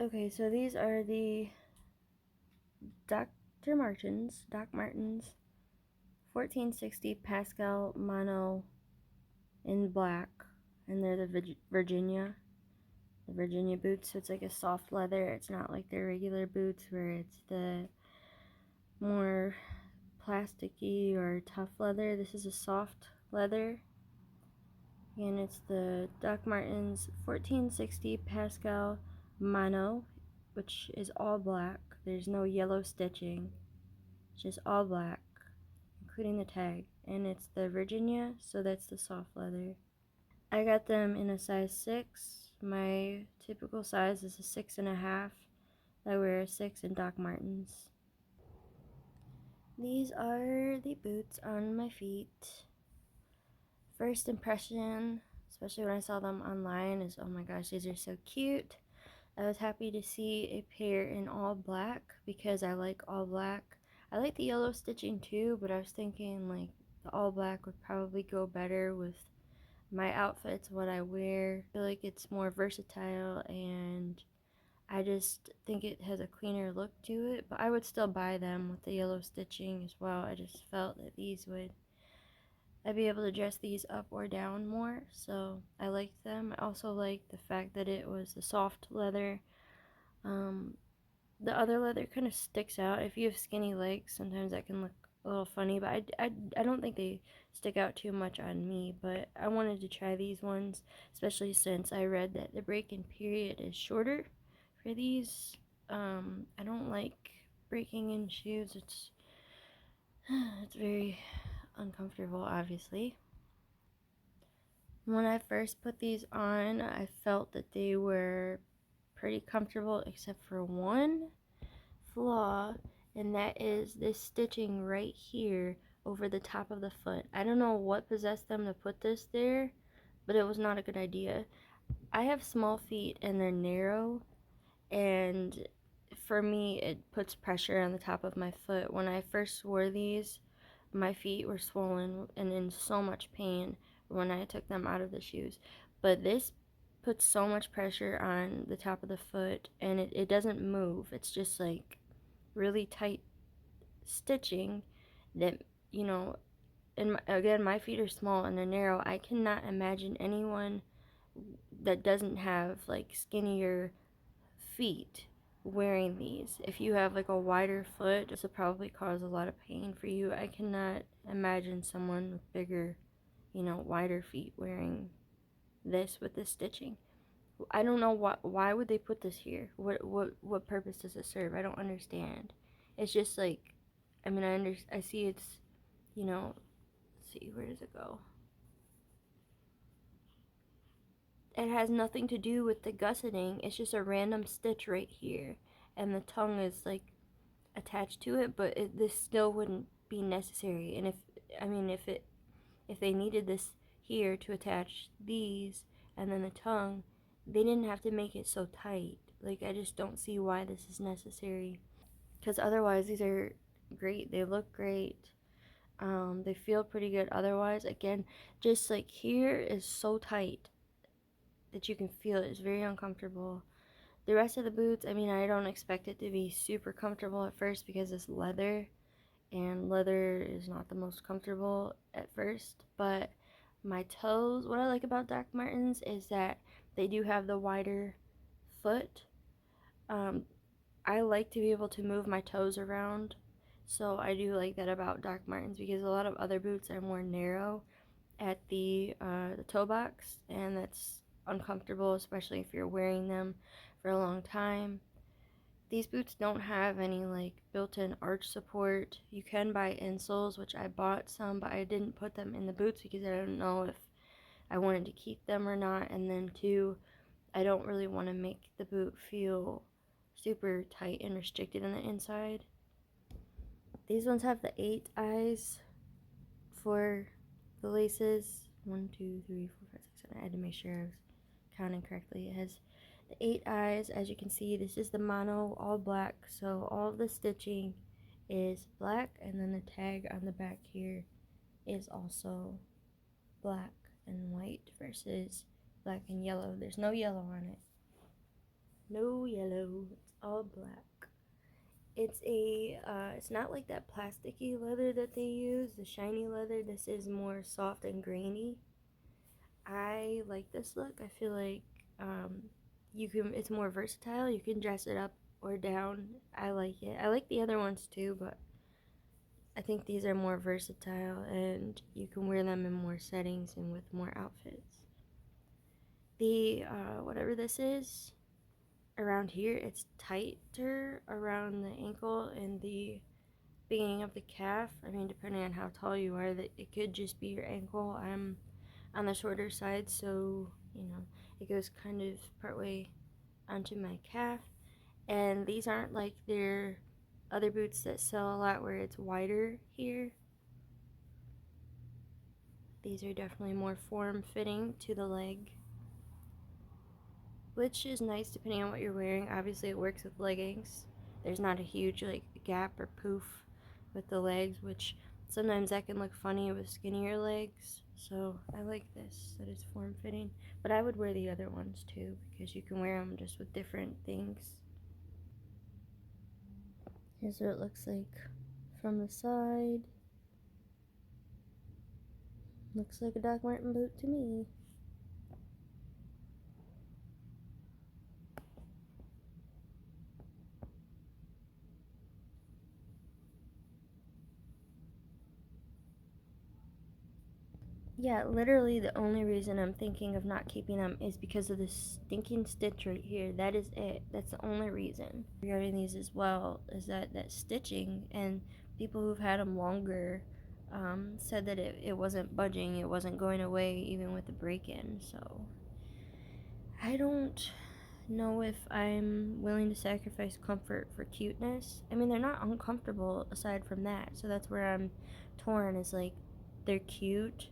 Okay, so these are the Doc Martens 1460 Pascal Mono in black, and they're the Virginia boots. So it's like a soft leather. It's not like their regular boots where it's the more plasticky or tough leather. This is a soft leather, and it's the Doc Martens 1460 Pascal Mono, which is all black. There's no yellow stitching. It's just all black, including the tag. And it's the Virginia, so that's the soft leather. I got them in a size 6. My typical size is a 6.5. I wear a 6 in Doc Martens. These are the boots on my feet. First impression, especially when I saw them online, is oh my gosh, these are so cute. I was happy to see a pair in all black because I like all black. I like the yellow stitching too, but I was thinking like the all black would probably go better with my outfits, what I wear. I feel like it's more versatile, and I just think it has a cleaner look to it, but I would still buy them with the yellow stitching as well. I just felt that I'd be able to dress these up or down more, so I liked them. I also liked the fact that it was a soft leather. Um, the other leather kind of sticks out. If you have skinny legs, sometimes that can look a little funny, but I don't think they stick out too much on me. But I wanted to try these ones, especially since I read that the break-in period is shorter for these. I don't like breaking in shoes. It's very uncomfortable, obviously. When I first put these on, I felt that they were pretty comfortable, except for one flaw, and that is this stitching right here over the top of the foot. I don't know what possessed them to put this there, but it was not a good idea. I have small feet and they're narrow, and for me it puts pressure on the top of my foot. When I first wore these, my feet were swollen and in so much pain when I took them out of the shoes. But this puts so much pressure on the top of the foot, and it doesn't move. It's just like really tight stitching that, you know, and again, my feet are small and they're narrow. I cannot imagine anyone that doesn't have like skinnier feet wearing these. If you have like a wider foot, this will probably cause a lot of pain for you. I cannot imagine someone with bigger, wider feet wearing this with this stitching. I don't know why would they put this here? What purpose does it serve? I don't understand. It's just like, I mean, I see it's, let's see, where does it go? It has nothing to do with the gusseting. It's just a random stitch right here, and the tongue is like attached to it, but this still wouldn't be necessary. And if they needed this here to attach these and then the tongue, they didn't have to make it so tight. Like, I just don't see why this is necessary, because otherwise these are great. They look great. They feel pretty good otherwise. Again, just like here is so tight that you can feel it. It's very uncomfortable. The rest of the boots, I mean, I don't expect it to be super comfortable at first because it's leather, and leather is not the most comfortable at first. But my toes, what I like about Doc Martens is that they do have the wider foot. Um, I like to be able to move my toes around, so I do like that about Doc Martens, because a lot of other boots are more narrow at the toe box, and that's uncomfortable, especially if you're wearing them for a long time. These boots don't have any like built-in arch support. You can buy insoles, which I bought some, but I didn't put them in the boots because I don't know if I wanted to keep them or not. And then two, I don't really want to make the boot feel super tight and restricted on the inside. These ones have the 8 eyes for the laces. 1, 2, 3, 4, 5, 6, 7. I had to make sure I was counting correctly. It has the 8 eyes. As you can see, this is the mono, all black, so all of the stitching is black, and then the tag on the back here is also black and white versus black and yellow. There's no yellow on it. No yellow. It's all black. It's not like that plasticky leather that they use, the shiny leather. This is more soft and grainy. I like this look. I feel like um, it's more versatile. You can dress it up or down. I like it. I like the other ones too, but I think these are more versatile and you can wear them in more settings and with more outfits. The whatever this is around here, it's tighter around the ankle and the beginning of the calf. I mean, depending on how tall you are, that it could just be your ankle. I'm on the shorter side, so it goes kind of partway onto my calf. And these aren't like their other boots that sell a lot where it's wider here. These are definitely more form fitting to the leg, which is nice depending on what you're wearing. Obviously, it works with leggings. There's not a huge like gap or poof with the legs, which sometimes that can look funny with skinnier legs. So I like this, that it's form fitting. But I would wear the other ones too because you can wear them just with different things. Here's what it looks like from the side. Looks like a Doc Marten boot to me. Yeah, literally the only reason I'm thinking of not keeping them is because of this stinking stitch right here. That is it. That's the only reason. Regarding these as well is that stitching, and people who've had them longer said that it wasn't budging, it wasn't going away even with the break-in. So I don't know if I'm willing to sacrifice comfort for cuteness. I mean, they're not uncomfortable aside from that. So that's where I'm torn, is like they're cute,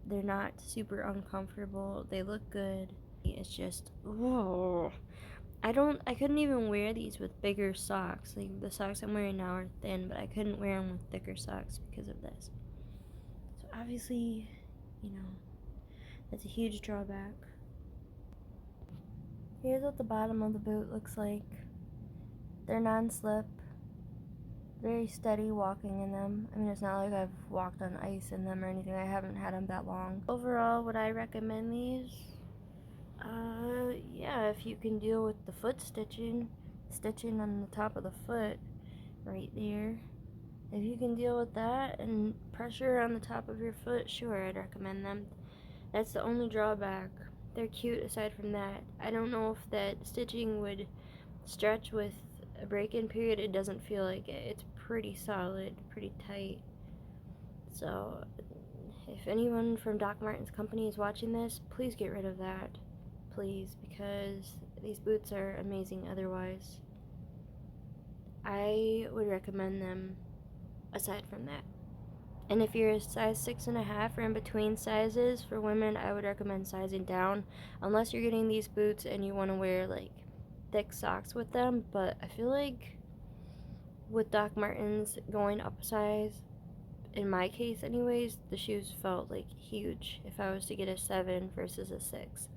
they're not super uncomfortable. They look good. It's just, whoa. I couldn't even wear these with bigger socks. Like the socks I'm wearing now are thin, but I couldn't wear them with thicker socks because of this. So obviously, you know, that's a huge drawback. Here's what the bottom of the boot looks like. They're non-slip. Very steady walking in them. I mean, it's not like I've walked on ice in them or anything. I haven't had them that long. Overall, would I recommend these? Yeah, if you can deal with the foot stitching on the top of the foot, right there. If you can deal with that and pressure on the top of your foot, sure, I'd recommend them. That's the only drawback. They're cute aside from that. I don't know if that stitching would stretch with a break-in period. It doesn't feel like it. It's pretty solid, pretty tight. So, if anyone from Doc Marten's company is watching this, please get rid of that. Please, because these boots are amazing otherwise. I would recommend them aside from that. And if you're a size 6.5 or in between sizes for women, I would recommend sizing down, unless you're getting these boots and you want to wear like thick socks with them. But I feel like with Doc Martens going up a size, in my case anyways, the shoes felt like huge if I was to get a 7 versus a 6.